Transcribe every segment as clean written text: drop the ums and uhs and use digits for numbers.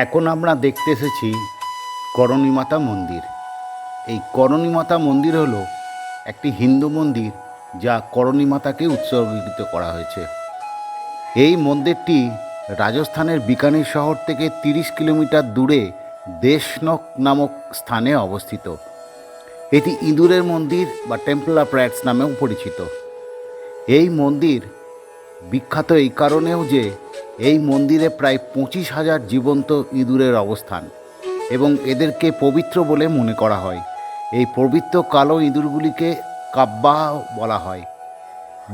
এখন আমরা দেখতে এসেছি করণী মাতা মন্দির। এই করণী মাতা মন্দির হলো একটি হিন্দু মন্দির যা করণী মাতাকে উৎসর্গিত করা হয়েছে। এই মন্দিরটি রাজস্থানের বিকানির শহর থেকে 30 কিলোমিটার দূরে দেশনক নামক স্থানে অবস্থিত। এটি ইঁদুরের মন্দির বা টেম্পল অফ র্যাটস নামেও পরিচিত। এই মন্দির বিখ্যাত এই কারণেও যে এই মন্দিরে প্রায় 25,000 জীবন্ত ইঁদুরের অবস্থান এবং এদেরকে পবিত্র বলে মনে করা হয়। এই পবিত্র কালো ইঁদুরগুলিকে কাব্বা বলা হয়।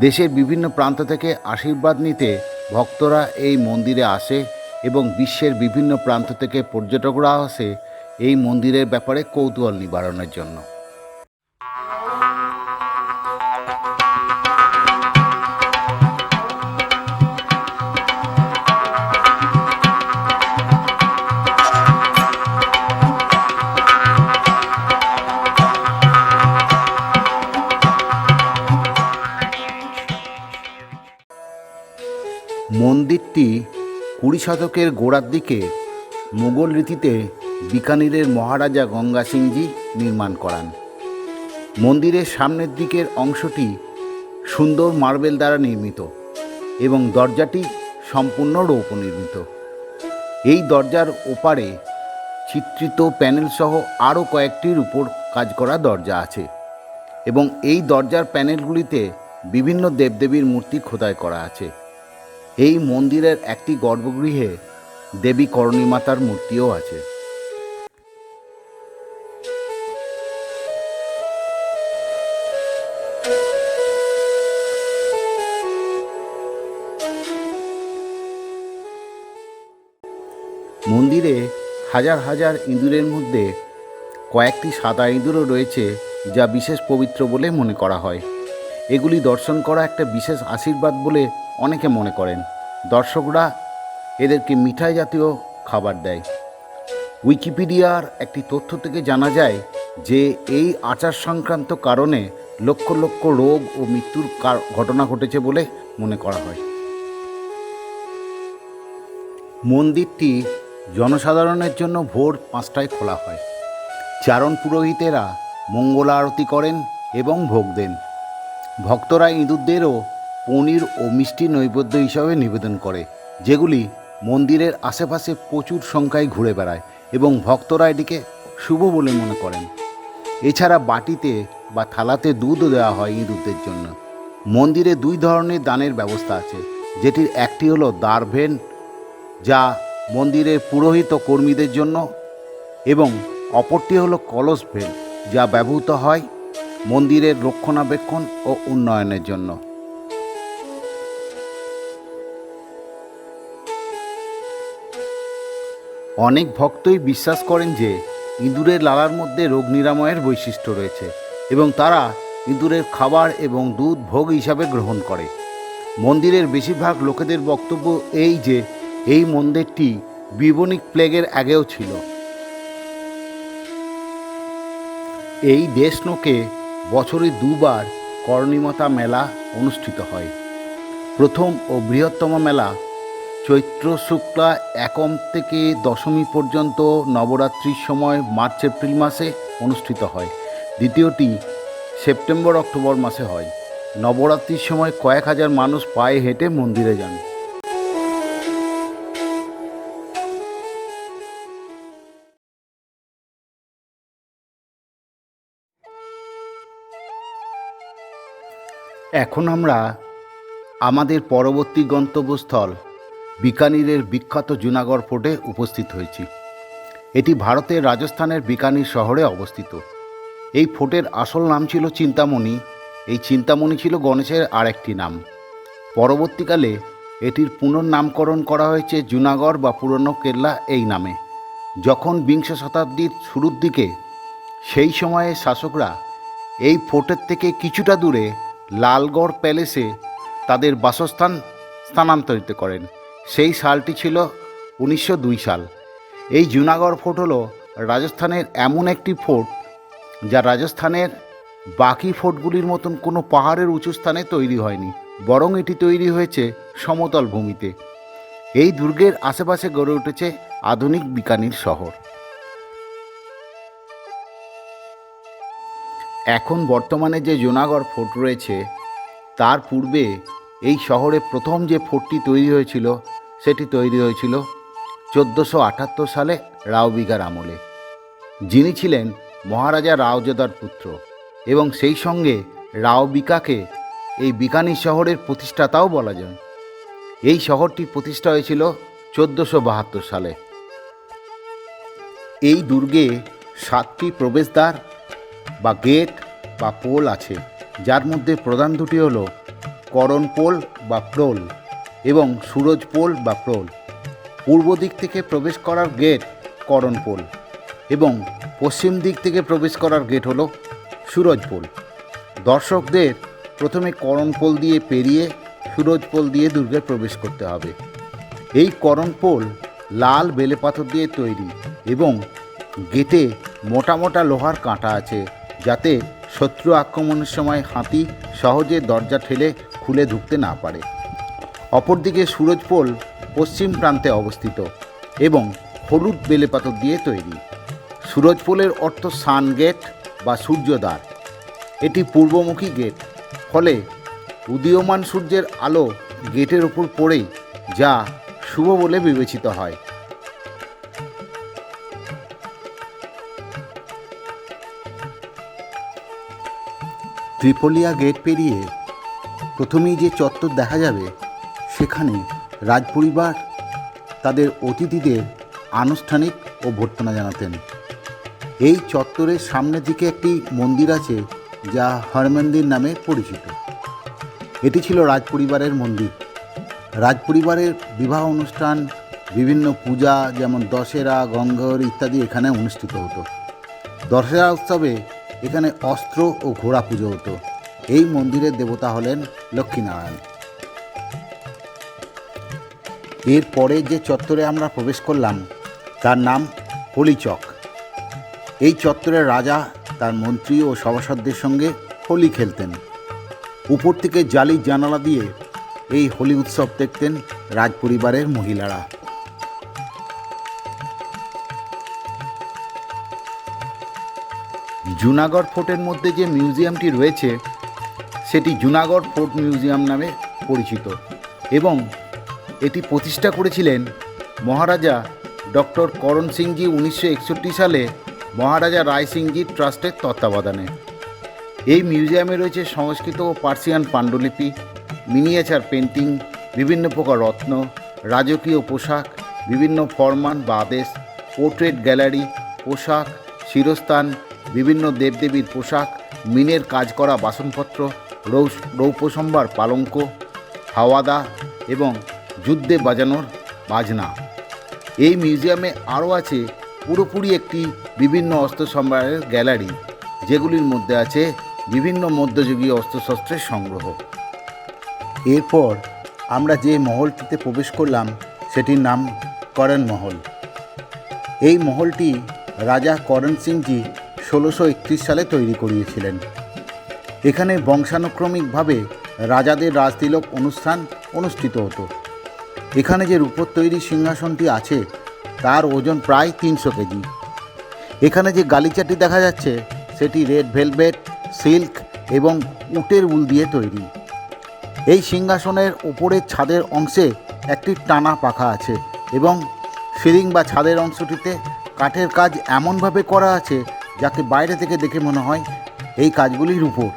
দেশের বিভিন্ন প্রান্ত থেকে আশীর্বাদ নিতে ভক্তরা এই মন্দিরে আসে এবং বিশ্বের বিভিন্ন প্রান্ত থেকে পর্যটকরা আসে এই মন্দিরের ব্যাপারে কৌতূহল নিবারণের জন্য। মন্দিরটি 20 শতকের গোড়ার দিকে মুঘল রীতিতে বিকানিরের মহারাজা গঙ্গা সিংজি নির্মাণ করান। মন্দিরের সামনের দিকের অংশটি সুন্দর মার্বেল দ্বারা নির্মিত এবং দরজাটি সম্পূর্ণ রৌপ্য নির্মিত। এই দরজার ওপারে চিত্রিত প্যানেল সহ আরও কয়েকটির উপর কাজ করা দরজা আছে এবং এই দরজার প্যানেলগুলিতে বিভিন্ন দেবদেবীর মূর্তি খোদাই করা আছে। এই মন্দিরের একটি গর্ভগৃহে দেবী করণী মাতার মূর্তিও আছে। মন্দিরে হাজার হাজার ইঁদুরের মধ্যে কয়েকটি সাদা ইঁদুরও রয়েছে যা বিশেষ পবিত্র বলে মনে করা হয়। এগুলি দর্শন করা একটা বিশেষ আশীর্বাদ বলে অনেকে মনে করেন। দর্শকরা এদেরকে মিঠাই জাতীয় খাবার দেয়। উইকিপিডিয়ার একটি তথ্য থেকে জানা যায় যে এই আচার সংক্রান্ত কারণে লক্ষ লক্ষ রোগ ও মৃত্যুর ঘটনা ঘটেছে বলে মনে করা হয়। মন্দিরটি জনসাধারণের জন্য ভোর 5টায় খোলা হয়। চারণ পুরোহিতেরা মঙ্গল আরতি করেন এবং ভোগ দেন। ভক্তরা ইঁদুরদেরও পনির ও মিষ্টি নৈবেদ্য হিসাবে নিবেদন করে, যেগুলি মন্দিরের আশেপাশে প্রচুর সংখ্যায় ঘুরে বেড়ায় এবং ভক্তরা এটিকে শুভ বলে মনে করেন। এছাড়া বাটিতে বা থালাতে দুধও দেওয়া হয় ইঁদুরদের জন্য। মন্দিরে 2 ধরনের দানের ব্যবস্থা আছে, যেটির একটি হলো দারভেন, যা মন্দিরের পুরোহিত ও কর্মীদের জন্য, এবং অপরটি হলো কলস ভেল, যা ব্যবহৃত হয় মন্দিরের রক্ষণাবেক্ষণ ও উন্নয়নের জন্য। অনেক ভক্তই বিশ্বাস করেন যে ইঁদুরের লালার মধ্যে রোগ নিরাময়ের বৈশিষ্ট্য রয়েছে এবং তারা ইঁদুরের খাবার এবং দুধ ভোগ হিসাবে গ্রহণ করে। মন্দিরের বেশিরভাগ লোকেদের বক্তব্য এই যে এই মন্দিরটি বিবনিক প্লেগের আগেও ছিল। এই দেশনকে বছরে 2 বার করণী মাতা মেলা অনুষ্ঠিত হয়। প্রথম ও বৃহত্তম মেলা চৈত্র শুক্লা 1ম থেকে 10ম পর্যন্ত নবরাত্রির সময় মার্চ এপ্রিল মাসে অনুষ্ঠিত হয়। দ্বিতীয়টি সেপ্টেম্বর অক্টোবর মাসে হয়। নবরাত্রির সময় কয়েক হাজার মানুষ পায়ে হেঁটে মন্দিরে যান। এখন আমরা আমাদের পরবর্তী গন্তব্যস্থল বিকানিরের বিখ্যাত জুনাগড় ফোর্টে উপস্থিত হয়েছি। এটি ভারতের রাজস্থানের বিকানির শহরে অবস্থিত। এই ফোর্টের আসল নাম ছিল চিন্তামণি। এই চিন্তামণি ছিল গণেশের আরেকটি নাম। পরবর্তীকালে এটির পুনর্নামকরণ করা হয়েছে জুনাগড় বা পুরনো কেল্লা এই নামে। যখন বিংশ শতাব্দীর শুরুর দিকে সেই সময়ে শাসকরা এই ফোর্টের থেকে কিছুটা দূরে লালগড় প্যালেসে তাদের বাসস্থান স্থানান্তরিত করেন। সেই সালটি ছিল 1902 সাল। এই জুনাগড় ফোর্ট হলো রাজস্থানের এমন একটি ফোর্ট যা রাজস্থানের বাকি ফোর্টগুলির মতন কোনো পাহাড়ের উঁচু স্থানে তৈরি হয়নি, বরং এটি তৈরি হয়েছে সমতল ভূমিতে। এই দুর্গের আশেপাশে গড়ে উঠেছে আধুনিক বিকানির শহর। এখন বর্তমানে যে জুনাগড় ফোর্ট রয়েছে, তার পূর্বে এই শহরে প্রথম যে ফোর্টটি তৈরি হয়েছিল সেটি তৈরি হয়েছিল 1478 সালে রাওবিগার আমলে, যিনি ছিলেন মহারাজা রাওজোদার পুত্র এবং সেই সঙ্গে রাওবিকাকে এই বিকানি শহরের প্রতিষ্ঠাতাও বলা যায়। এই শহরটি প্রতিষ্ঠা হয়েছিল 1472 সালে। এই দুর্গে 7টি প্রবেশদ্বার বা গেট বা পোল আছে, যার মধ্যে প্রধান দুটি হল করণ পোল বা প্রোল এবং সুরজ পোল বা প্রোল। পূর্ব দিক থেকে প্রবেশ করার গেট করণ পোল এবং পশ্চিম দিক থেকে প্রবেশ করার গেট হলো সুরজ পোল। দর্শকদের প্রথমে করণ পোল দিয়ে পেরিয়ে সুরজ পোল দিয়ে দুর্গে প্রবেশ করতে হবে। এই করণ পোল লাল বেলে পাথর দিয়ে তৈরি এবং গেটে মোটা মোটা লোহার কাঁটা আছে, যাতে শত্রু আক্রমণের সময় হাতি সহজে দরজা ঠেলে খুলে ঢুকতে না পারে। অপরদিকে সুরজ পোল পশ্চিম প্রান্তে অবস্থিত এবং হলুদ বেলে পাথর দিয়ে তৈরি। সুরজ পোলের অর্থ সান গেট বা সূর্যদ্বার। এটি পূর্বমুখী গেট, ফলে উদীয়মান সূর্যের আলো গেটের উপর পড়েই যা শুভ বলে বিবেচিত হয়। ত্রিপলিয়া গেট পেরিয়ে প্রথমেই যে চত্বর দেখা যাবে, সেখানে রাজপরিবার তাদের অতিথিদের আনুষ্ঠানিক অভ্যর্থনা জানাতেন। এই চত্বরের সামনের দিকে একটি মন্দির আছে, যা হরমন্দির নামে পরিচিত। এটি ছিল রাজপরিবারের মন্দির। রাজপরিবারের বিবাহ অনুষ্ঠান, বিভিন্ন পূজা যেমন দশেরা, গঙ্গর ইত্যাদি এখানে অনুষ্ঠিত হতো। দশেরা উৎসবে এখানে অস্ত্র ও ঘোড়া পুজো হতো। এই মন্দিরের দেবতা হলেন লক্ষ্মীনারায়ণ। এরপরে যে চত্বরে আমরা প্রবেশ করলাম তার নাম হোলিচক। এই চত্বরের রাজা তার মন্ত্রী ও সভাসদদের সঙ্গে হোলি খেলতেন। উপর থেকে জালির জানালা দিয়ে এই হোলি উৎসব দেখতেন রাজপরিবারের মহিলারা। জুনাগড় ফোর্টের মধ্যে যে মিউজিয়ামটি রয়েছে, সেটি জুনাগড় ফোর্ট মিউজিয়াম নামে পরিচিত এবং এটি প্রতিষ্ঠা করেছিলেন মহারাজা ডক্টর করণ সিংজি 1961 সালে মহারাজা রায় সিংজি ট্রাস্টের তত্ত্বাবধানে। এই মিউজিয়ামে রয়েছে সংস্কৃত ও পার্সিয়ান পাণ্ডুলিপি, মিনিয়েচার পেন্টিং, বিভিন্ন প্রকার রত্ন, রাজকীয় পোশাক, বিভিন্ন ফরমান বা আদেশ, পোর্ট্রেট গ্যালারি, পোশাক, শিরস্থান, বিভিন্ন দেবদেবীর পোশাক, মিনের কাজ করা বাসনপত্র, রৌপ্যসম্ভার পালঙ্ক, হাওয়াদা এবং যুদ্ধে বাজানোর বাজনা। এই মিউজিয়ামে আরও আছে পুরোপুরি একটি বিভিন্ন অস্ত্র সম্ভারের গ্যালারি, যেগুলির মধ্যে আছে বিভিন্ন মধ্যযুগীয় অস্ত্রশস্ত্রের সংগ্রহ। এরপর আমরা যে মহলটিতে প্রবেশ করলাম সেটির নাম করণ মহল। এই মহলটি রাজা করণ সিংজি 1631 সালে তৈরি করিয়েছিলেন। এখানে বংশানুক্রমিকভাবে রাজাদের রাজতিলক অনুষ্ঠান অনুষ্ঠিত হতো। এখানে যে রূপোর তৈরি সিংহাসনটি আছে তার ওজন প্রায় 300 কেজি। এখানে যে গালিচাটি দেখা যাচ্ছে সেটি রেড ভেলভেট, সিল্ক এবং উটের উল দিয়ে তৈরি। এই সিংহাসনের উপরের ছাদের অংশে একটি টানা পাখা আছে এবং সিলিং বা ছাদের অংশটিতে কাঠের কাজ এমনভাবে করা আছে যাকে বাইরে থেকে দেখে মনে হয় এই কাজগুলি রূপোর।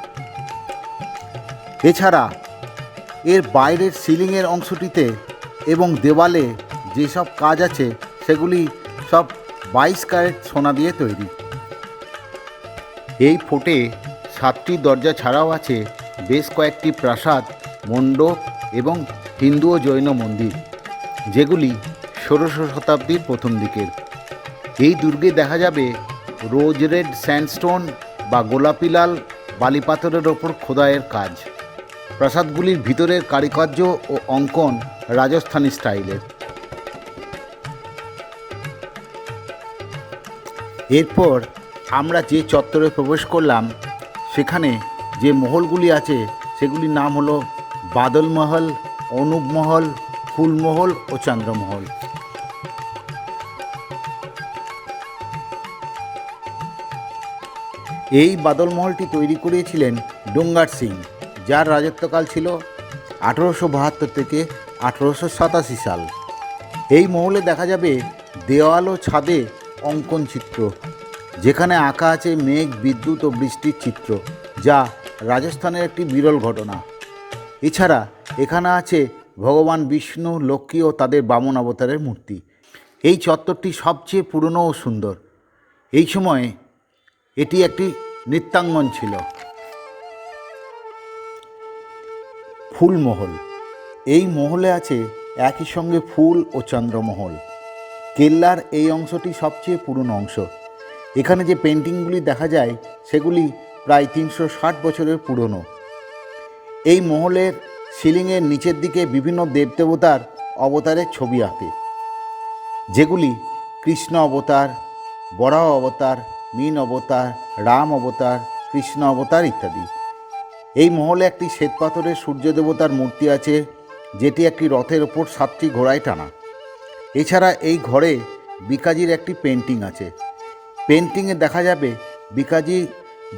এছাড়া এর বাইরের সিলিংয়ের অংশটিতে এবং দেওয়ালে যেসব কাজ আছে সেগুলি সব 22 ক্যারেট সোনা দিয়ে তৈরি। এই ফোর্টে 7টি দরজা ছাড়াও আছে বেশ কয়েকটি প্রাসাদ, মণ্ডপ এবং হিন্দু ও জৈন মন্দির, যেগুলি 16শো শতাব্দীর প্রথম দিকের। এই দুর্গে দেখা যাবে রোজ রেড স্যান্ডস্টোন বা গোলাপি লাল বালিপাথরের ওপর খোদাইয়ের কাজ। প্রাসাদগুলির ভিতরের কারুকার্য ও অঙ্কন রাজস্থানী স্টাইলের। এরপর আমরা যে চত্বরে প্রবেশ করলাম সেখানে যে মহলগুলি আছে সেগুলির নাম হলো বাদল মহল, অনুপ মহল, ফুলমহল ও চন্দ্রমহল। এই বাদলমহলটি তৈরি করিয়েছিলেন ডুঙ্গার সিং, যার রাজত্বকাল ছিল 1872 থেকে 1887 সাল। এই মহলে দেখা যাবে দেওয়াল ও ছাদে অঙ্কন চিত্র, যেখানে আঁকা আছে মেঘ, বিদ্যুৎ ও বৃষ্টির চিত্র, যা রাজস্থানের একটি বিরল ঘটনা। এছাড়া এখানে আছে ভগবান বিষ্ণু, লক্ষ্মী ও তাদের বামন অবতারের মূর্তি। এই চত্বরটি সবচেয়ে পুরনো ও সুন্দর। এই সময়ে এটি একটি নৃত্যাঙ্গন ছিল। ফুলমহল। এই মহলে আছে একই সঙ্গে ফুল ও চন্দ্রমহল। কেল্লার এই অংশটি সবচেয়ে পুরনো অংশ। এখানে যে পেন্টিংগুলি দেখা যায় সেগুলি প্রায় 360 বছরের পুরনো। এই মহলের সিলিংয়ের নিচের দিকে বিভিন্ন দেবদেবতার অবতারের ছবি আঁকে, যেগুলি কৃষ্ণ অবতার, বরাহ অবতার, মীন অবতার, রাম অবতার, কৃষ্ণ অবতার ইত্যাদি। এই মহলে একটি শ্বেতপাথরের সূর্য দেবতার মূর্তি আছে, যেটি একটি রথের ওপর 7টি ঘোড়ায় টানা। এছাড়া এই ঘরে বিকাজির একটি পেন্টিং আছে। পেন্টিংয়ে দেখা যাবে বিকাজি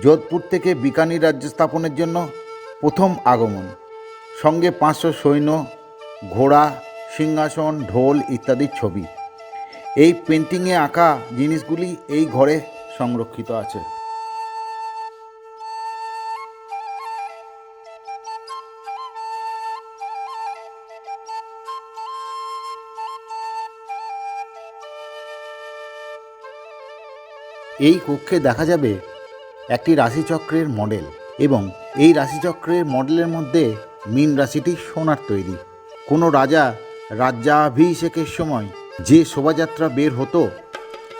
যোধপুর থেকে বিকানির রাজ্য স্থাপনের জন্য প্রথম আগমন, সঙ্গে 500 সৈন্য, ঘোড়া, সিংহাসন, ঢোল ইত্যাদির ছবি। এই পেন্টিংয়ে আঁকা জিনিসগুলি এই ঘরে সংরক্ষিত আছে। এই কক্ষে দেখা যাবে একটি রাশিচক্রের মডেল, এবং এই রাশিচক্রের মডেলের মধ্যে মীন রাশিটি সোনার তৈরি। কোনো রাজা রাজ্যাভিষেকের সময় যে শোভাযাত্রা বের হতো,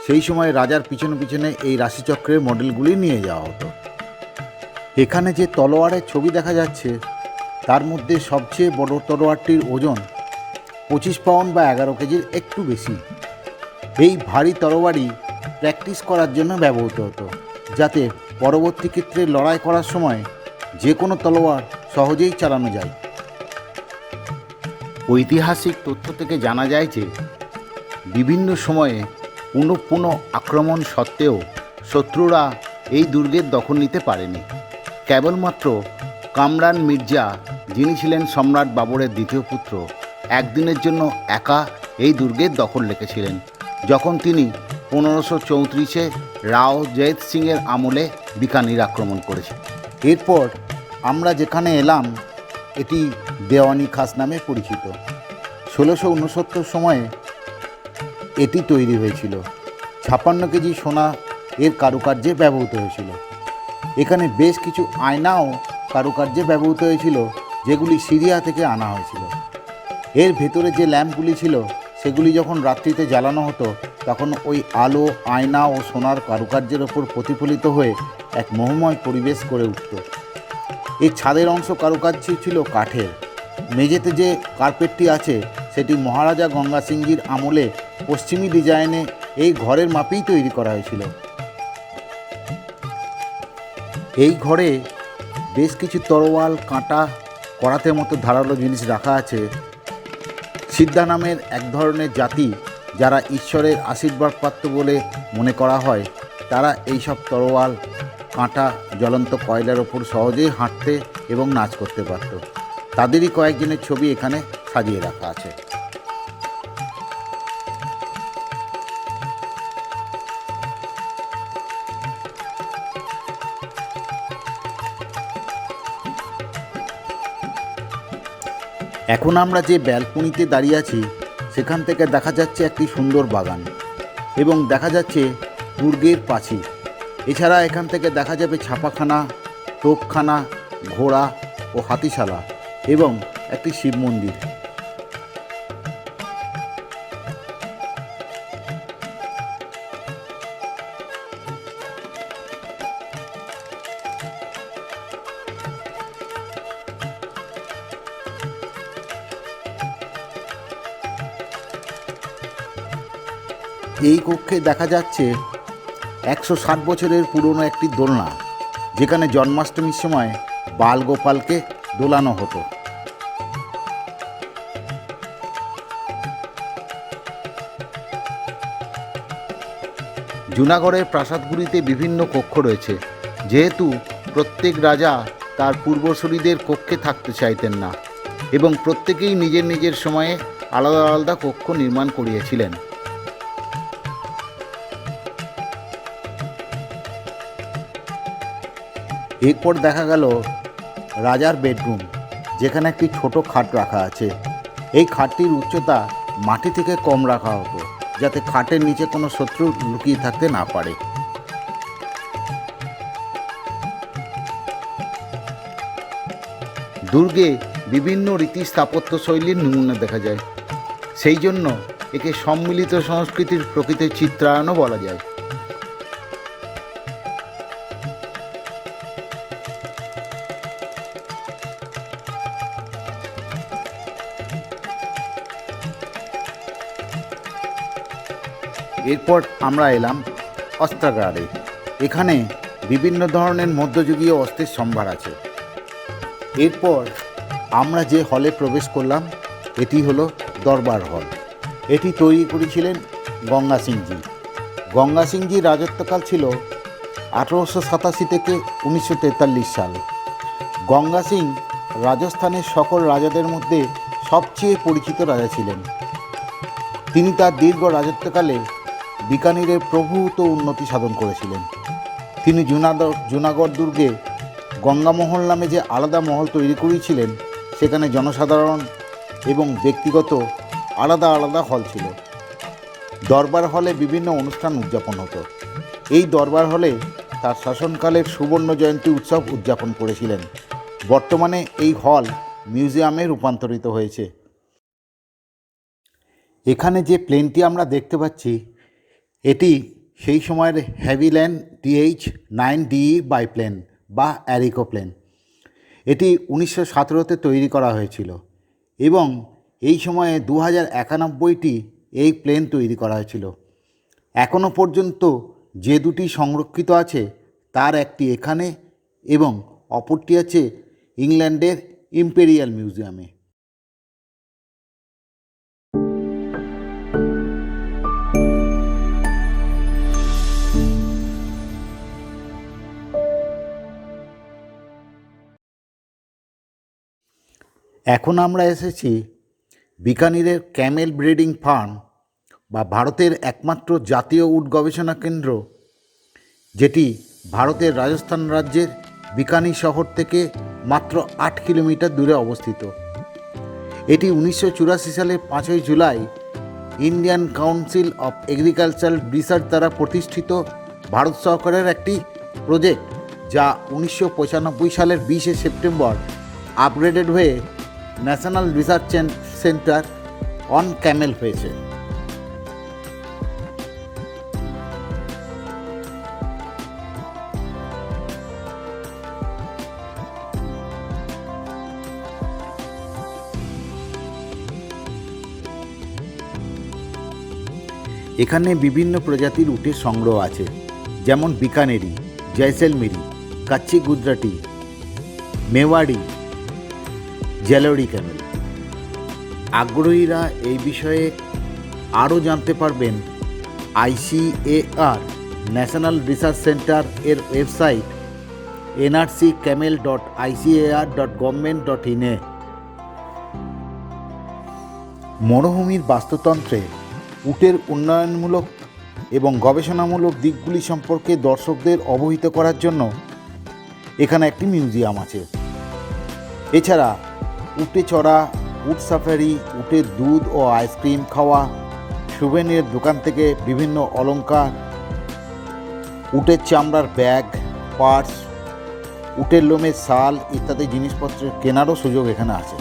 সেই সময় রাজার পিছনে পিছনে এই রাশিচক্রের মডেলগুলি নিয়ে যাওয়া হতো। এখানে যে তলোয়ারের ছবি দেখা যাচ্ছে, তার মধ্যে সবচেয়ে বড় তলোয়ারটির ওজন 25 পাউন্ড বা 11 কেজির একটু বেশি। এই ভারী তলোয়ারই প্র্যাকটিস করার জন্য ব্যবহৃত হতো, যাতে পরবর্তী ক্ষেত্রে লড়াই করার সময় যে কোনো তলোয়ার সহজেই চালানো যায়। ঐতিহাসিক তথ্য থেকে জানা যায় যে বিভিন্ন সময়ে পুনঃ পুনঃ আক্রমণ সত্ত্বেও শত্রুরা এই দুর্গের দখল নিতে পারেনি। কেবলমাত্র কামরান মির্জা, যিনি ছিলেন সম্রাট বাবরের দ্বিতীয় পুত্র, একদিনের জন্য একা এই দুর্গের দখল রেখেছিলেন, যখন তিনি 1534-এ রাও জয়েদ সিংয়ের আমলে বিকানির আক্রমণ করেছে। এরপর আমরা যেখানে এলাম, এটি দেওয়ানি খাস নামে পরিচিত। 1669 সময়ে এটি তৈরি হয়েছিল। 56 কেজি সোনা এর কারুকার্যে ব্যবহৃত হয়েছিল। এখানে বেশ কিছু আয়নাও কারুকার্যে ব্যবহৃত হয়েছিল, যেগুলি সিরিয়া থেকে আনা হয়েছিল। এর ভেতরে যে ল্যাম্পগুলি ছিল, সেগুলি যখন রাত্রিতে জ্বালানো হতো, তখন ওই আলো, আয়না ও সোনার কারুকার্যের ওপর প্রতিফলিত হয়ে এক মোহময় পরিবেশ গড়ে উঠত। এই ছাদের অংশ কারুকার্য ছিল কাঠের। মেঝেতে যে কার্পেটটি আছে, সেটি মহারাজা গঙ্গা সিংজির আমলে পশ্চিমী ডিজাইনে এই ঘরের মাপেই তৈরি করা হয়েছিল। এই ঘরে বেশ কিছু তরোয়াল, কাঁটা, করাতের মতো ধারালো জিনিস রাখা আছে। সিদ্ধা নামের এক ধরনের জাতি, যারা ঈশ্বরের আশীর্বাদপ্রাপ্ত বলে মনে করা হয়, তারা এইসব তরোয়াল, কাঁটা, জ্বলন্ত কয়লার ওপর সহজেই হাঁটতে এবং নাচ করতে পারত। তাদেরই কয়েকজনের ছবি এখানে সাজিয়ে রাখা আছে। এখন আমরা যে ব্যালকনিতে দাঁড়িয়ে আছি, সেখান থেকে দেখা যাচ্ছে একটি সুন্দর বাগান, এবং দেখা যাচ্ছে দুর্গের প্রাচীর। এছাড়া এখান থেকে দেখা যাবে ছাপাখানা, তোপখানা, ঘোড়া ও হাতিশালা, এবং একটি শিব মন্দির। এই কক্ষে দেখা যাচ্ছে 160 বছরের পুরনো একটি দোলনা, যেখানে জন্মাষ্টমীর সময় বালগোপালকে দোলানো হতো। জুনাগড়ের প্রাসাদগুলিতে বিভিন্ন কক্ষ রয়েছে, যেহেতু প্রত্যেক রাজা তার পূর্বসূরিদের কক্ষে থাকতে চাইতেন না এবং প্রত্যেকেই নিজের নিজের সময়ে আলাদা আলাদা কক্ষ নির্মাণ করিয়েছিলেন। এরপর দেখা গেল রাজার বেডরুম, যেখানে একটি ছোট খাট রাখা আছে। এই খাটটির উচ্চতা মাটি থেকে কম রাখা হতো, যাতে খাটের নিচে কোনো শত্রু লুকিয়ে থাকতে না পারে। দুর্গে বিভিন্ন রীতি স্থাপত্য শৈলীর নমুনা দেখা যায়, সেই জন্য একে সম্মিলিত সংস্কৃতির প্রকৃত চিত্রায়নও বলা যায়। এরপর আমরা এলাম অস্ত্রাগারে। এখানে বিভিন্ন ধরনের মধ্যযুগীয় অস্ত্রের সম্ভার আছে। এরপর আমরা যে হলে প্রবেশ করলাম এটি হলো দরবার হল। এটি তৈরি করেছিলেন গঙ্গা সিংজি। গঙ্গা সিংজির রাজত্বকাল ছিল 1887 থেকে 1943 সাল। গঙ্গা সিং রাজস্থানের সকল রাজাদের মধ্যে সবচেয়ে পরিচিত রাজা ছিলেন। তিনি তার দীর্ঘ রাজত্বকালে বিকানিরের প্রভূত উন্নতি সাধন করেছিলেন। তিনি জুনাগড় দুর্গে গঙ্গামহল নামে যে আলাদা মহল তৈরি করেছিলেন, সেখানে জনসাধারণ এবং ব্যক্তিগত আলাদা আলাদা হল ছিল। দরবার হলে বিভিন্ন অনুষ্ঠান উদযাপন হতো। এই দরবার হলে তার শাসনকালের সুবর্ণ জয়ন্তী উৎসব উদযাপন করেছিলেন। বর্তমানে এই হল মিউজিয়ামে রূপান্তরিত হয়েছে। এখানে যে প্লেনটি আমরা দেখতে পাচ্ছি, এটি সেই সময়ের হ্যাভিল্যান্ড DH-9DE বাইপ্লেন বা অ্যারিকো প্লেন। এটি 1917তে তৈরি করা হয়েছিল এবং এই সময়ে 2091টি এই প্লেন তৈরি করা হয়েছিল। এখনও পর্যন্ত যে দুটি সংরক্ষিত আছে তার একটি এখানে এবং অপরটি আছে ইংল্যান্ডের ইম্পেরিয়াল মিউজিয়ামে। এখন আমরা এসেছি বিকানিরের ক্যামেল ব্রিডিং ফার্ম বা ভারতের একমাত্র জাতীয় উট গবেষণা কেন্দ্র, যেটি ভারতের রাজস্থান রাজ্যের বিকানির শহর থেকে মাত্র 8 কিলোমিটার দূরে অবস্থিত। এটি 1984 সালের 5ই July Indian council of agricultural research দ্বারা প্রতিষ্ঠিত ভারত সরকারের একটি প্রজেক্ট, যা 1995 সালের 20শে সেপ্টেম্বর আপগ্রেডেড হয়ে national research centre on camel হয়েছে। এখানে বিভিন্ন প্রজাতির উটের সংগ্রহ আছে, যেমন বিকানেরি, জয়সলমেরি, কাচ্চি গুজরাটি, মেওয়াড়ি, জেলোরি ক্যামেল। আগ্রহীরা এই বিষয়ে আরও জানতে পারবেন ICAR ন্যাশনাল রিসার্চ সেন্টার এর ওয়েবসাইট nrccamel.icar.government.in এ। মরুভূমির বাস্তুতন্ত্রে উটের উন্নয়নমূলক এবং গবেষণামূলক দিকগুলি সম্পর্কে দর্শকদের অবহিত করার জন্য এখানে একটি মিউজিয়াম আছে। এছাড়া উটে চড়া, উট সাফারি, উটের দুধ ও আইসক্রিম খাওয়া, সুভেনির দোকান থেকে বিভিন্ন অলংকার, উটের চামড়ার ব্যাগ, পার্স, উটের লোমের শাল ইত্যাদি জিনিসপত্র কেনারও সুযোগ এখানে আছে।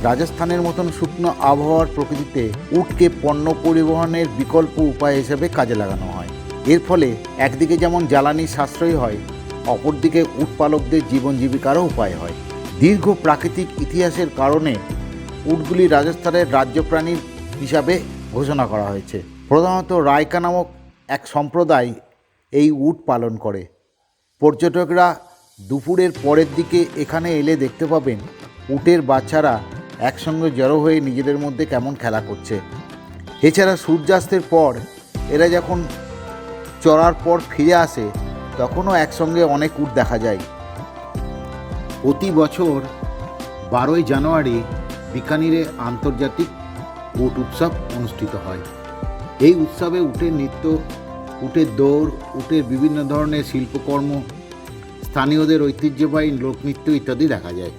রাজস্থানের মতন শুকনো আবহাওয়ার প্রকৃতিতে উটকে পণ্য পরিবহনের বিকল্প উপায় হিসেবে কাজে লাগানো হয়। এর ফলে একদিকে যেমন জ্বালানি সাশ্রয়ী হয়, অপরদিকে উট পালকদের জীবন জীবিকারও উপায় হয়। দীর্ঘ প্রাকৃতিক ইতিহাসের কারণে উটগুলি রাজস্থানের রাজ্য প্রাণী হিসাবে ঘোষণা করা হয়েছে। প্রধানত রায়কা নামক এক সম্প্রদায় এই উট পালন করে। পর্যটকরা দুপুরের পরের দিকে এখানে এলে দেখতে পাবেন উটের বাচ্চারা একসঙ্গে জড়ো হয়ে নিজেদের মধ্যে কেমন খেলা করছে। এছাড়া সূর্যাস্তের পর এরা যখন চড়ার পর ফিরে আসে, তখনও একসঙ্গে অনেক উট দেখা যায়। প্রতি বছর 12ই জানুয়ারি বিকানিরে আন্তর্জাতিক উট উৎসব অনুষ্ঠিত হয়। এই উৎসবে উটের নৃত্য, উটের দৌড়, উটের বিভিন্ন ধরনের শিল্পকর্ম, স্থানীয়দের ঐতিহ্যবাহী লোকনৃত্য ইত্যাদি দেখা যায়।